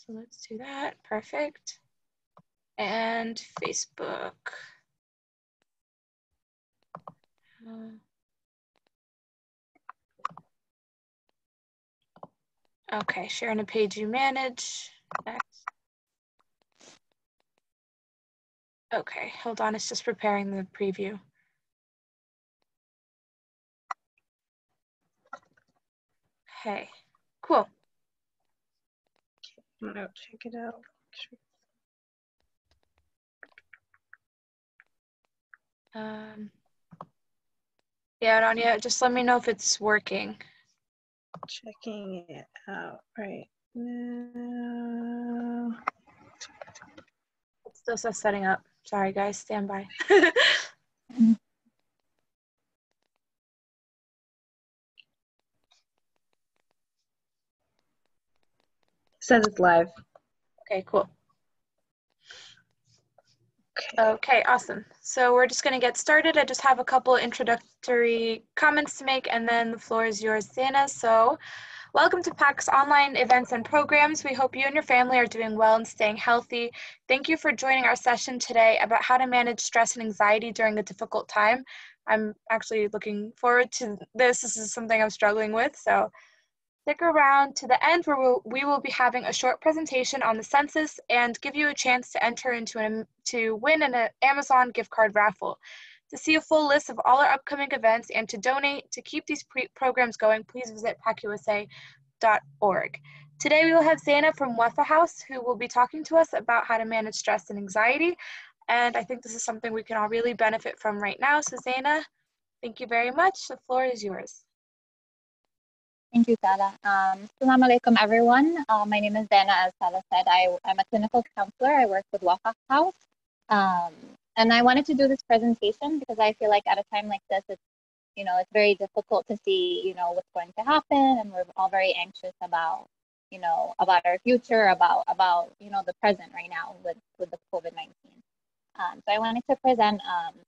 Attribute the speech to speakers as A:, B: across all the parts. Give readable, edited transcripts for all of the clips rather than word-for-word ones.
A: So let's do that. Perfect. And Facebook. Okay, sharing a page you manage. Next. Okay, hold on, it's just preparing the preview. Okay, cool.
B: I'm gonna check it out.
A: Yeah, Rania, just let me know if it's working.
B: Checking it out right now.
A: It still says setting up. Sorry, guys, stand by.
B: Says it's live.
A: Okay, cool. Okay, awesome. So we're just going to get started. I just have a couple introductory comments to make, and then the floor is yours, Zana. So welcome to PAC's online events and programs. We hope you and your family are doing well and staying healthy. Thank you for joining our session today about how to manage stress and anxiety during a difficult time. I'm actually looking forward to this. This is something I'm struggling with, so stick around to the end where we will be having a short presentation on the census and give you a chance to enter to win an Amazon gift card raffle. To see a full list of all our upcoming events and to donate to keep these programs going, please visit pacusa.org. Today we will have Zana from Wafa House who will be talking to us about how to manage stress and anxiety. And I think this is something we can all really benefit from right now. So Zana, thank you very much. The floor is yours.
C: Thank you, Sala. Assalamu alaikum, everyone. My name is Dana. As Sala said, I'm a clinical counselor. I work with Wafa House. And I wanted to do this presentation because I feel like at a time like this, it's very difficult to see, what's going to happen. And we're all very anxious about, about our future, about the present right now with the COVID-19. So I wanted to present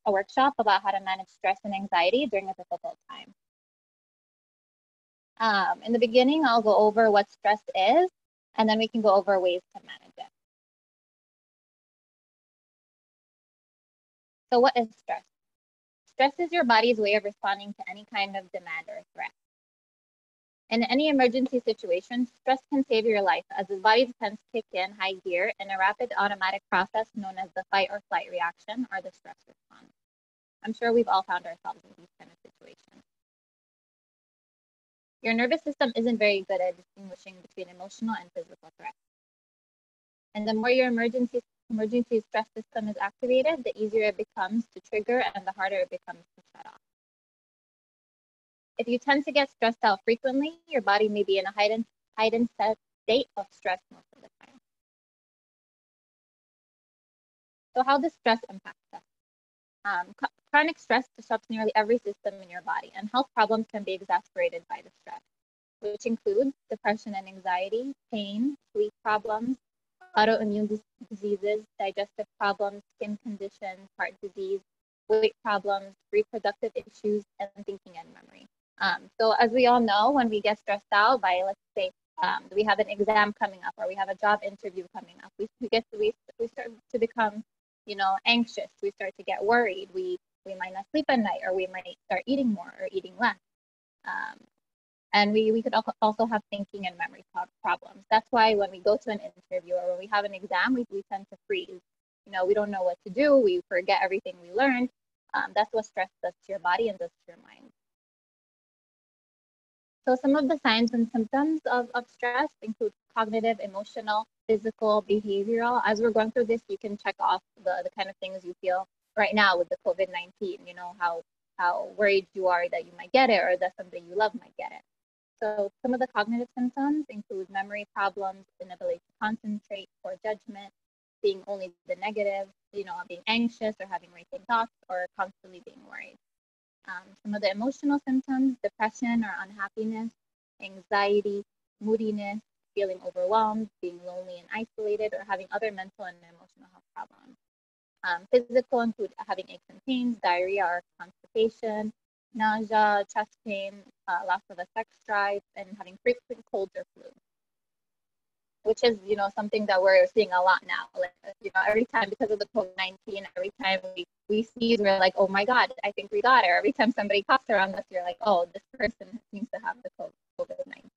C: a workshop about how to manage stress and anxiety during a difficult time. In the beginning, I'll go over what stress is, and then we can go over ways to manage it. So what is stress? Stress is your body's way of responding to any kind of demand or threat. In any emergency situation, stress can save your life as the body's defense kick in high gear in a rapid automatic process known as the fight or flight reaction or the stress response. I'm sure we've all found ourselves in these kind of situations. Your nervous system isn't very good at distinguishing between emotional and physical threats. And the more your emergency stress system is activated, the easier it becomes to trigger and the harder it becomes to shut off. If you tend to get stressed out frequently, your body may be in a heightened state of stress most of the time. So how does stress impact us? Chronic stress disrupts nearly every system in your body, and health problems can be exacerbated by the stress, which include depression and anxiety, pain, sleep problems, autoimmune diseases, digestive problems, skin conditions, heart disease, weight problems, reproductive issues, and thinking and memory. So as we all know, when we get stressed out by, let's say, we have an exam coming up or we have a job interview coming up, we start to become, anxious. We start to get worried. We might not sleep at night, or we might start eating more or eating less. And we could also have thinking and memory problems. That's why when we go to an interview or when we have an exam, we tend to freeze. We don't know what to do. We forget everything we learned. That's what stress does to your body and does to your mind. So some of the signs and symptoms of stress include cognitive, emotional, physical, behavioral. As we're going through this, you can check off the kind of things you feel right now with the COVID-19, how worried you are that you might get it or that somebody you love might get it. So some of the cognitive symptoms include memory problems, inability to concentrate, poor judgment, seeing only the negative, being anxious or having racing thoughts or constantly being worried. Some of the emotional symptoms, depression or unhappiness, anxiety, moodiness, feeling overwhelmed, being lonely and isolated, or having other mental and emotional health problems. Physical include having aches and pains, diarrhea or constipation, nausea, chest pain, loss of a sex drive, and having frequent colds or flu. which is, something that we're seeing a lot now. Like, every time because of the COVID-19, every time we sneeze, we're like, oh my God, I think we got it. Or every time somebody coughs around us, you're like, oh, this person seems to have the COVID-19.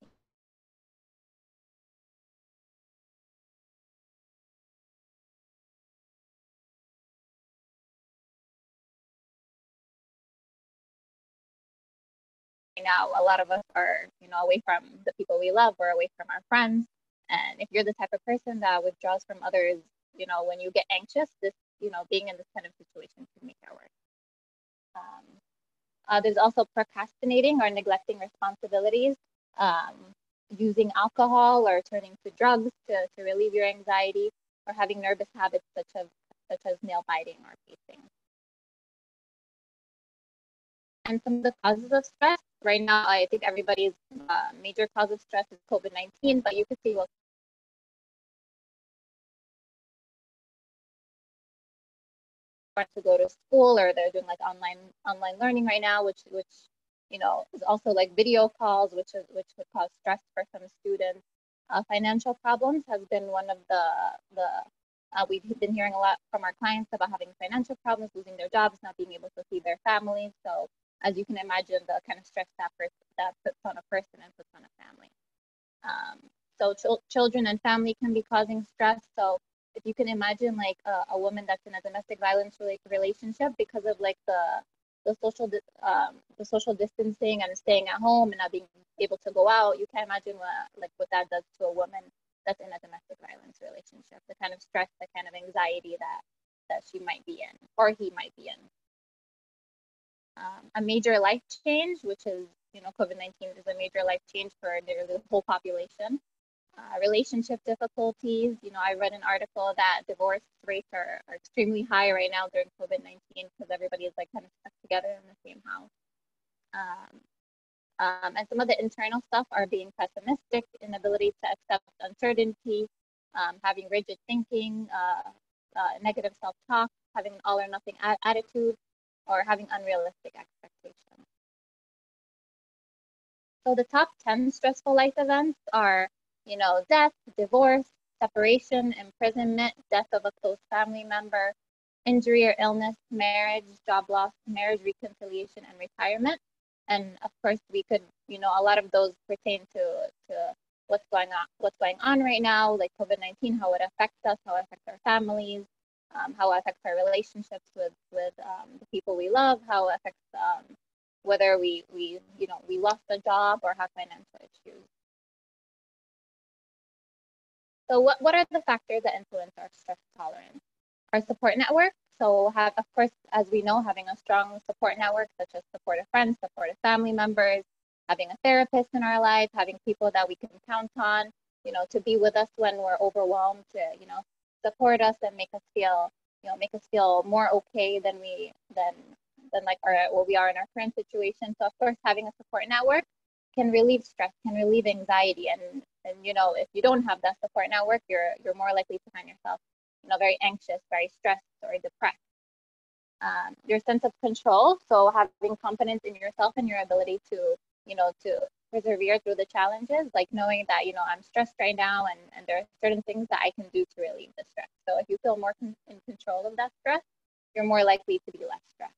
C: Now, a lot of us are, away from the people we love or away from our friends. And if you're the type of person that withdraws from others, when you get anxious, this, being in this kind of situation can make it worse. There's also procrastinating or neglecting responsibilities, using alcohol or turning to drugs to relieve your anxiety, or having nervous habits such as nail biting or pacing. And some of the causes of stress right now, I think everybody's major cause of stress is COVID-19, but you could see to go to school, or they're doing like online learning right now, which is also like video calls, which would cause stress for some students. Financial problems has been one of the we've been hearing a lot from our clients about having financial problems, losing their jobs, not being able to feed their families. So as you can imagine, the kind of stress that puts on a person and puts on a family. So children and family can be causing stress. So if you can imagine like a woman that's in a domestic violence relationship, because of like the social distancing and staying at home and not being able to go out, you can't imagine what that does to a woman that's in a domestic violence relationship. The kind of stress, the kind of anxiety that she might be in, or he might be in. A major life change, which is, COVID-19 is a major life change for the whole population. Relationship difficulties. I read an article that divorce rates are extremely high right now during COVID-19 because everybody is like kind of stuck together in the same house. And some of the internal stuff are being pessimistic, inability to accept uncertainty, having rigid thinking, negative self-talk, having an all or nothing attitude, or having unrealistic expectations. So the top 10 stressful life events are, death, divorce, separation, imprisonment, death of a close family member, injury or illness, marriage, job loss, marriage reconciliation, and retirement. And of course, we could, a lot of those pertain to what's going on right now, like COVID-19, how it affects us, how it affects our families, how it affects our relationships with the people we love, how it affects whether we lost a job or have financial issues. So what are the factors that influence our stress tolerance? Our support network. So of course, as we know, having a strong support network, such as supportive friends, supportive family members, having a therapist in our life, having people that we can count on, to be with us when we're overwhelmed, to, support us and make us feel more okay than like what we are in our current situation. So of course, having a support network can relieve stress, can relieve anxiety, and if you don't have that support network, you're more likely to find yourself very anxious, very stressed, or depressed. Your sense of control, so having confidence in yourself and your ability to persevere through the challenges, like knowing that I'm stressed right now, and there are certain things that I can do to relieve the stress. So if you feel more in control of that stress, you're more likely to be less stressed.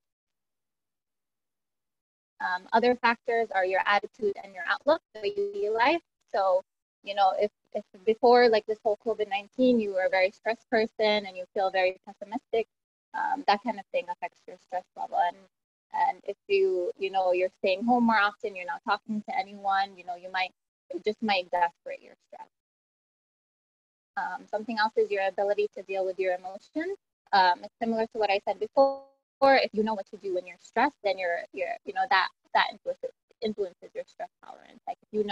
C: Other factors are your attitude and your outlook, the way you see life. So, if before like this whole COVID-19, you were a very stressed person and you feel very pessimistic, that kind of thing affects your stress level. And if you're staying home more often, you're not talking to anyone, it just might exacerbate your stress. Something else is your ability to deal with your emotions. It's similar to what I said before. If you know what to do when you're stressed, then that influences your stress tolerance. Like if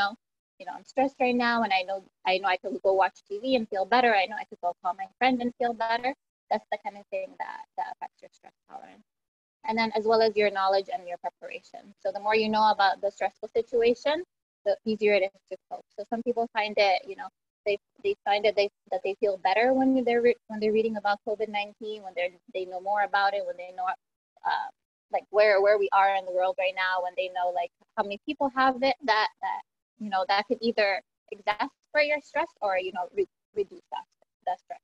C: I'm stressed right now, and I know I could go watch TV and feel better. I know I could go call my friend and feel better. That's the kind of thing that affects your stress tolerance. And then as well as your knowledge and your preparation. So the more you know about the stressful situation, the easier it is to cope. So some people find it, they find it that they feel better when they're reading about COVID-19, when they know more about it, when they know like where we are in the world right now, when they know like how many people have it, that could either where you're stressed or, reduce that stress.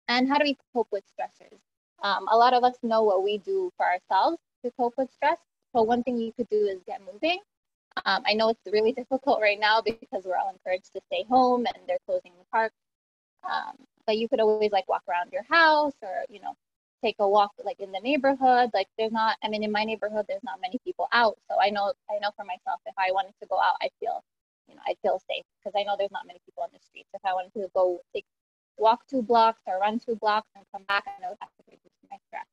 C: And how do we cope with stressors? A lot of us know what we do for ourselves to cope with stress. So one thing you could do is get moving. I know it's really difficult right now because we're all encouraged to stay home and they're closing the park. But you could always like walk around your house or, take a walk like in the neighborhood. Like in my neighborhood, there's not many people out. So I know for myself, if I wanted to go out, I'd feel safe because I know there's not many people on the streets. If I wanted to go walk 2 blocks or run 2 blocks and come back, I know that could reduce my stress.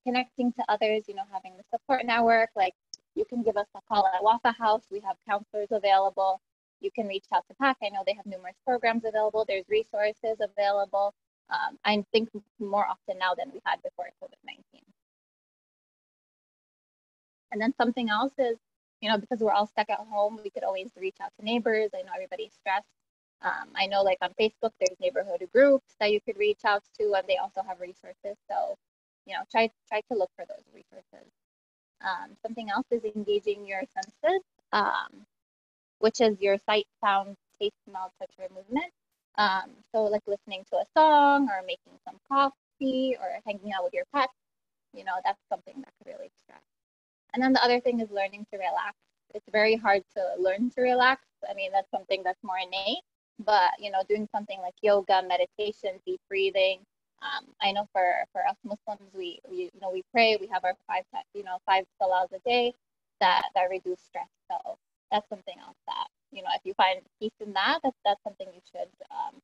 C: Connecting to others, having the support network, like you can give us a call at Wafa House. We have counselors available. You can reach out to PAC. I know they have numerous programs available. There's resources available. I think more often now than we had before COVID-19. And then something else is, because we're all stuck at home, we could always reach out to neighbors. I know everybody's stressed. I know like on Facebook, there's neighborhood groups that you could reach out to, and they also have resources. So, try to look for those resources. Something else is engaging your senses, which is your sight, sound, taste, smell, touch, or movement. So like listening to a song or making some coffee or hanging out with your pets, that's something that could really stress. And then the other thing is learning to relax. It's very hard to learn to relax. I mean, that's something that's more innate, but, doing something like yoga, meditation, deep breathing. I know for us Muslims, we pray, we have our 5 salahs a day that reduce stress. So that's something else that, if you find peace in that, that's something you should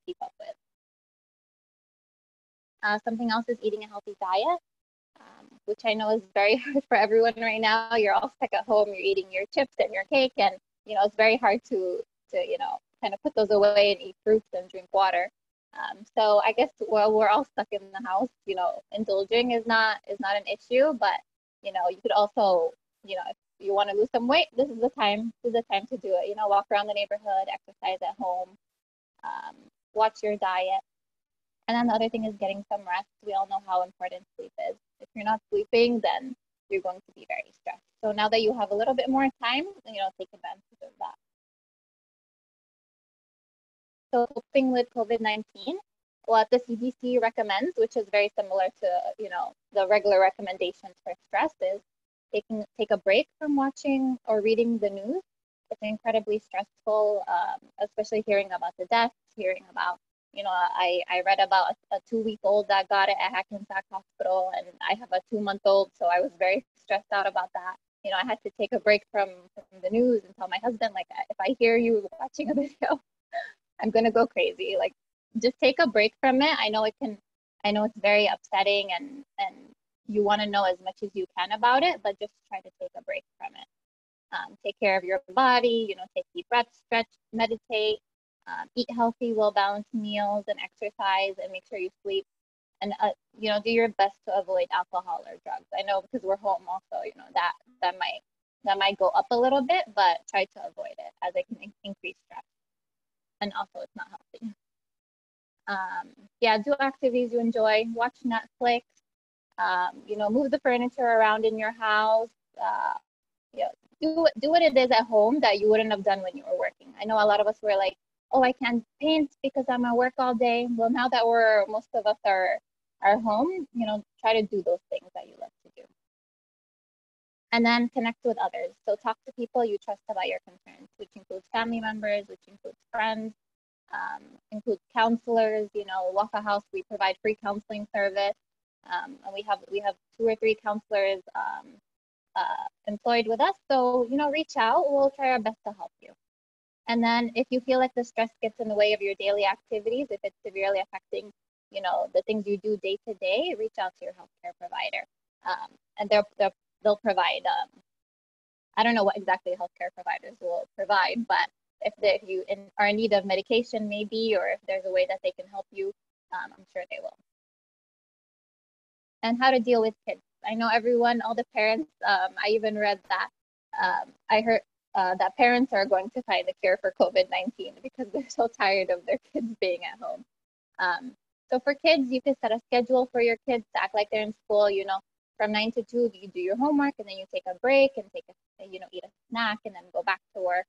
C: keep up with. Something else is eating a healthy diet, which I know is very hard for everyone right now. You're all stuck at home, you're eating your chips and your cake, and, it's very hard to kind of put those away and eat fruits and drink water. So I guess while we're all stuck in the house, indulging is not an issue, but, you could also, if you want to lose some weight, this is the time to do it. Walk around the neighborhood, exercise at home, watch your diet. And then the other thing is getting some rest. We all know how important sleep is. If you're not sleeping, then you're going to be very stressed. So now that you have a little bit more time, take advantage of that. So coping with COVID-19, what the CDC recommends, which is very similar to, the regular recommendations for stress, is take a break from watching or reading the news. It's incredibly stressful, especially hearing about the deaths, hearing about, I read about a 2-week-old that got it at Hackensack Hospital, and I have a 2-month-old, so I was very stressed out about that. I had to take a break from the news and tell my husband, like, if I hear you watching a video, I'm gonna go crazy. Like, just take a break from it. I know it's very upsetting, and you want to know as much as you can about it, but just try to take a break from it. Take care of your body, take deep breaths, stretch, meditate, eat healthy, well-balanced meals and exercise, and make sure you sleep. And, do your best to avoid alcohol or drugs. I know because we're home also, that might go up a little bit, but try to avoid it as it can increase stress. And also it's not healthy. Do activities you enjoy, watch Netflix, move the furniture around in your house, do what it is at home that you wouldn't have done when you were working. I know a lot of us were like, oh, I can't paint because I'm at work all day. Well, now that most of us are home, try to do those things that you love to do. And then connect with others. So talk to people you trust about your concerns, which includes family members, which includes friends, includes counselors. Wafa House, we provide free counseling service. And we have 2 or 3 counselors employed with us. So, reach out. We'll try our best to help you. And then if you feel like the stress gets in the way of your daily activities, if it's severely affecting, the things you do day to day, reach out to your healthcare provider. And they'll provide, I don't know what exactly healthcare providers will provide, but if you are in need of medication maybe, or if there's a way that they can help you, I'm sure they will. And how to deal with kids. I know all the parents, I even read that, I heard that parents are going to find a cure for COVID-19 because they're so tired of their kids being at home. So for kids, you can set a schedule for your kids to act like they're in school, from 9 to 2, you do your homework, and then you take a break and eat a snack and then go back to work.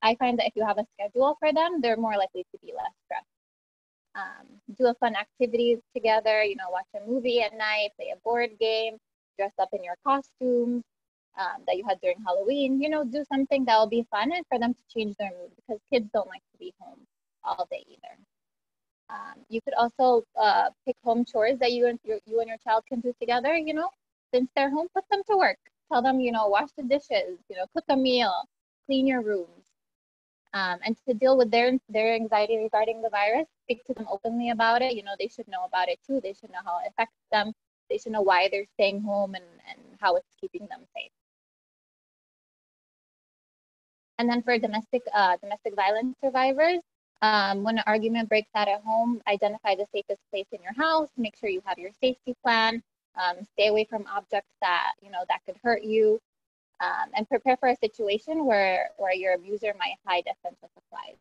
C: I find that if you have a schedule for them, they're more likely to be less stressed. Do a fun activity together, watch a movie at night, play a board game, dress up in your costumes that you had during Halloween. Do something that will be fun and for them to change their mood, because kids don't like to be home all day either. You could also pick home chores that you and your child can do together. Since they're home, put them to work. Tell them, wash the dishes, cook a meal, clean your rooms. And to deal with their anxiety regarding the virus, speak to them openly about it. They should know about it too. They should know how it affects them. They should know why they're staying home and how it's keeping them safe. And then for domestic violence survivors, when an argument breaks out at home, identify the safest place in your house. Make sure you have your safety plan. Stay away from objects that that could hurt you. And prepare for a situation where your abuser might hide offensive supplies.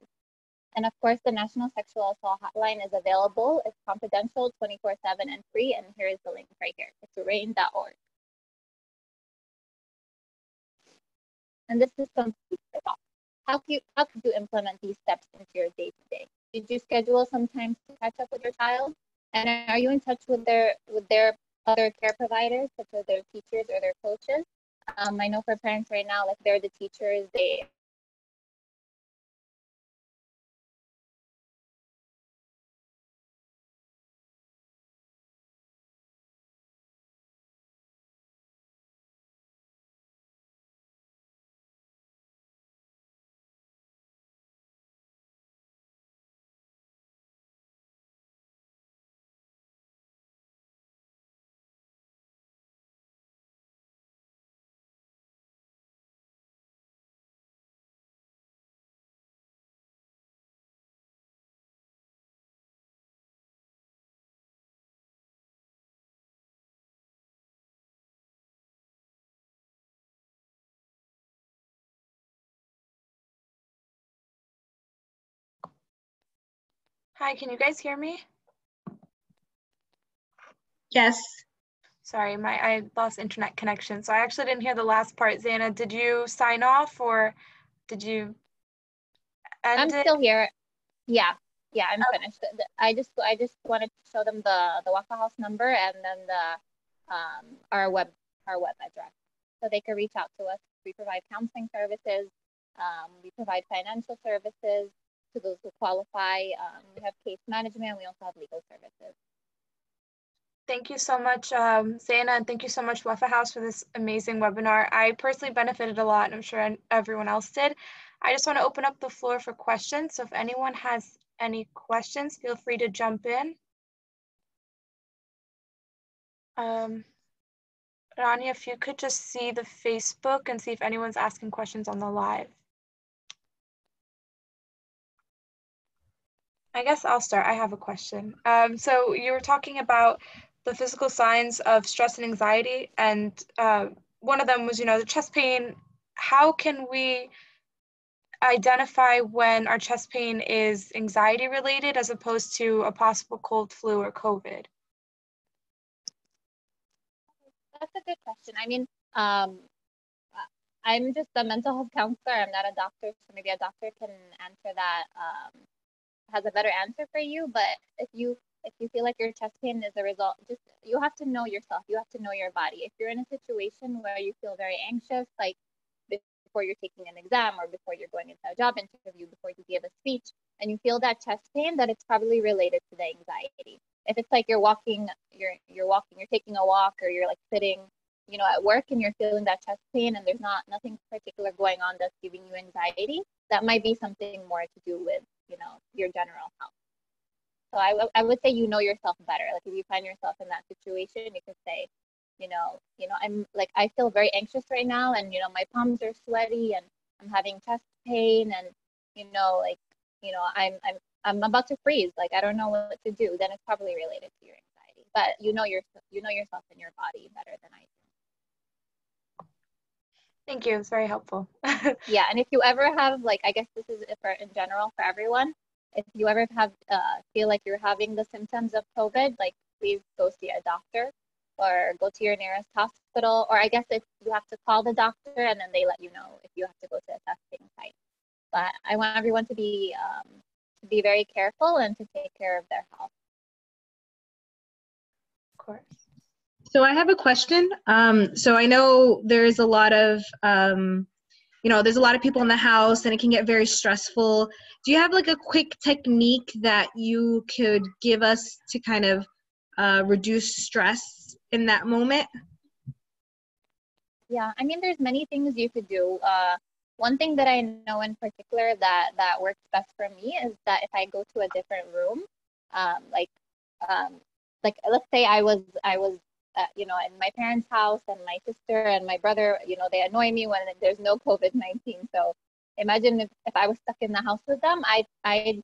C: And of course, the National Sexual Assault Hotline is available. It's confidential, 24/7 and free. And here is the link right here. It's RAIN.org. And this is complete the talk. How could you implement these steps into your day-to-day? Did you schedule some time to catch up with your child? And are you in touch with their other care providers, such as their teachers or their coaches? I know for parents right now, like they're the teachers,
A: Hi, can you guys hear me?
B: Yes.
A: Sorry, I lost internet connection, so I actually didn't hear the last part. Zana, did you sign off or did you end
C: I'm
A: it?
C: still here. Yeah, I'm finished. I just wanted to show them the Wafa House number and then our web address, so they can reach out to us. We provide counseling services. We provide financial services to those who qualify. We have case management. We also have legal services.
A: Thank you so much, Zana, and thank you so much, Wafa House, for this amazing webinar. I personally benefited a lot, and I'm sure everyone else did. I just want to open up the floor for questions. So if anyone has any questions, feel free to jump in. Rania, if you could just see the Facebook and see if anyone's asking questions on the live. I guess I'll start. I have a question. So you were talking about the physical signs of stress and anxiety, and one of them was, the chest pain. How can we identify when our chest pain is anxiety related as opposed to a possible cold, flu, or COVID?
C: That's a good question. I mean, I'm just a mental health counselor. I'm not a doctor, so maybe a doctor can answer that, has a better answer for you. But if you feel like your chest pain is a result, you have to know yourself. You have to know your body. If you're in a situation where you feel very anxious, like before you're taking an exam or before you're going into a job interview, before you give a speech, and you feel that chest pain, that it's probably related to the anxiety. If it's like you're taking a walk, or you're like sitting, at work, and you're feeling that chest pain and there's nothing particular going on that's giving you anxiety, that might be something more to do with, your general health. So I would say yourself better. Like if you find yourself in that situation, you could say, I'm like, I feel very anxious right now, and my palms are sweaty, and I'm having chest pain, and I'm about to freeze. Like I don't know what to do. Then it's probably related to your anxiety. But you know yourself and your body better than I do.
A: Thank you. It's very helpful.
C: Yeah, and if you ever have, like, I guess this is in general for everyone. If you ever feel like you're having the symptoms of COVID, like please go see a doctor. or go to your nearest hospital, or I guess if you have to call the doctor and then they let you know if you have to go to a testing site. But I want everyone to be very careful and to take care of their health.
A: Of course.
B: So I have a question. So I know there's a lot of, there's a lot of people in the house and it can get very stressful. Do you have like a quick technique that you could give us to kind of reduce stress in that moment?
C: Yeah, I mean, there's many things you could do. One thing that I know in particular that works best for me is that if I go to a different room, like let's say I was in my parents' house, and my sister and my brother, they annoy me when there's no COVID-19. So imagine if I was stuck in the house with them,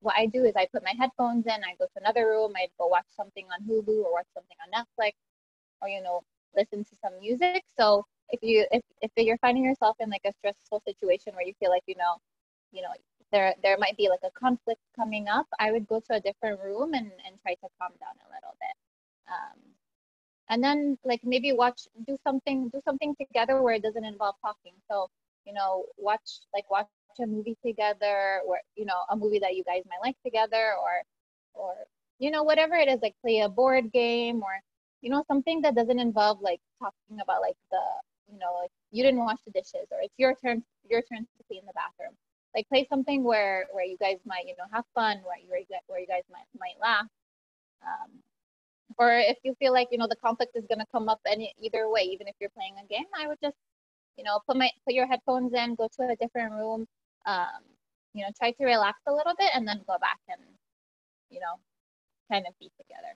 C: what I do is I put my headphones in, I go to another room, I'd go watch something on Hulu or watch something on Netflix, or listen to some music. So if you're finding yourself in like a stressful situation where you feel like there might be like a conflict coming up, I would go to a different room and try to calm down a little bit. And then like maybe do something together where it doesn't involve talking. So watch a movie together, or a movie that you guys might like together, or whatever it is, like play a board game, or something that doesn't involve like talking about like like you didn't wash the dishes, or it's your turn to clean the bathroom. Like play something where you guys might have fun, where you guys might laugh. Or if you feel like the conflict is going to come up either way, even if you're playing a game, I would just put your headphones in, go to a different room, try to relax a little bit, and then go back and kind of be together.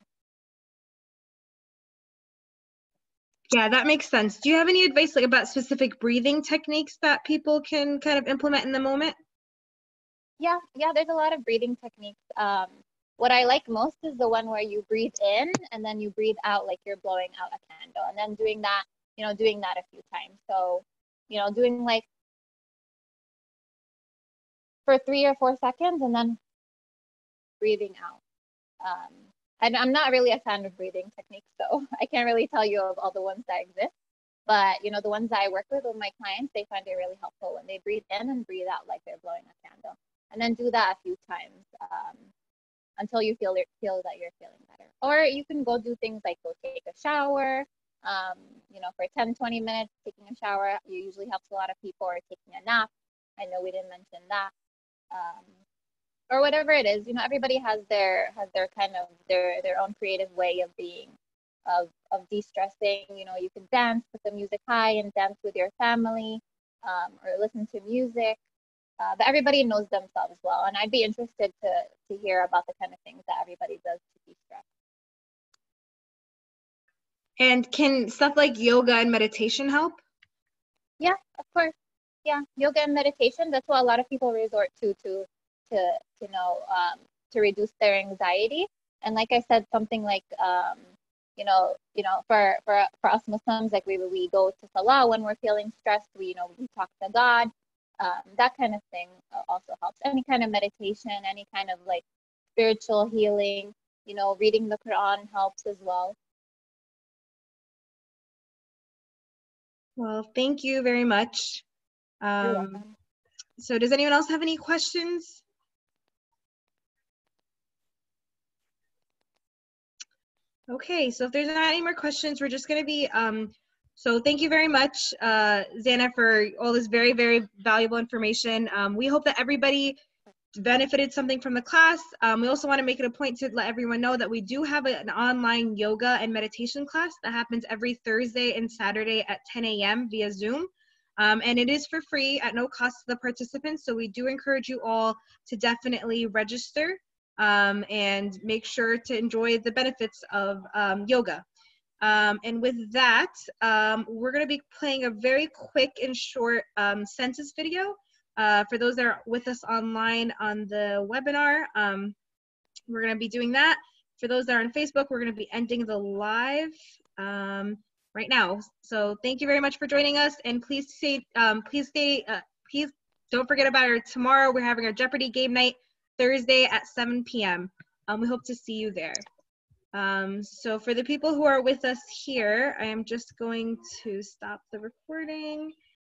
B: Yeah, that makes sense. Do you have any advice like about specific breathing techniques that people can kind of implement in the moment?
C: Yeah, there's a lot of breathing techniques. What I like most is the one where you breathe in and then you breathe out like you're blowing out a candle, and then doing that a few times. So, doing like for 3 or 4 seconds and then breathing out. And I'm not really a fan of breathing techniques, so I can't really tell you of all the ones that exist. But the ones that I work with my clients, they find it really helpful when they breathe in and breathe out like they're blowing a candle, and then do that a few times until you feel that you're feeling better. Or you can go do things like go take a shower. For 10-20 minutes, taking a shower usually helps a lot of people. Or taking a nap. I know we didn't mention that. Or whatever it is, everybody has their kind of their own creative way of being, of de-stressing. You can dance, put the music high and dance with your family, or listen to music. But everybody knows themselves well, and I'd be interested to hear about the kind of things that everybody does to de-stress.
B: And can stuff like yoga and meditation help?
C: Yeah, of course. Yeah, yoga and meditation, that's what a lot of people resort to reduce their anxiety. And like I said, something like for us Muslims, like we go to Salah when we're feeling stressed. We talk to God. That kind of thing also helps. Any kind of meditation, any kind of like spiritual healing, reading the Quran helps as well.
B: Well, thank you very much.
C: You're welcome.
B: So does anyone else have any questions? Okay, so if there's not any more questions, we're just going to be, so thank you very much, Zana, for all this very, very valuable information. We hope that everybody benefited something from the class. We also want to make it a point to let everyone know that we do have an online yoga and meditation class that happens every Thursday and Saturday at 10 a.m. via Zoom. And it is for free at no cost to the participants. So we do encourage you all to definitely register and make sure to enjoy the benefits of yoga. And with that, we're going to be playing a very quick and short census video. For those that are with us online on the webinar, we're going to be doing that. For those that are on Facebook, we're going to be ending the live right now. So thank you very much for joining us, and please don't forget about our tomorrow. We're having our Jeopardy game night Thursday at 7 p.m. We hope to see you there. So for the people who are with us here, I am just going to stop the recording.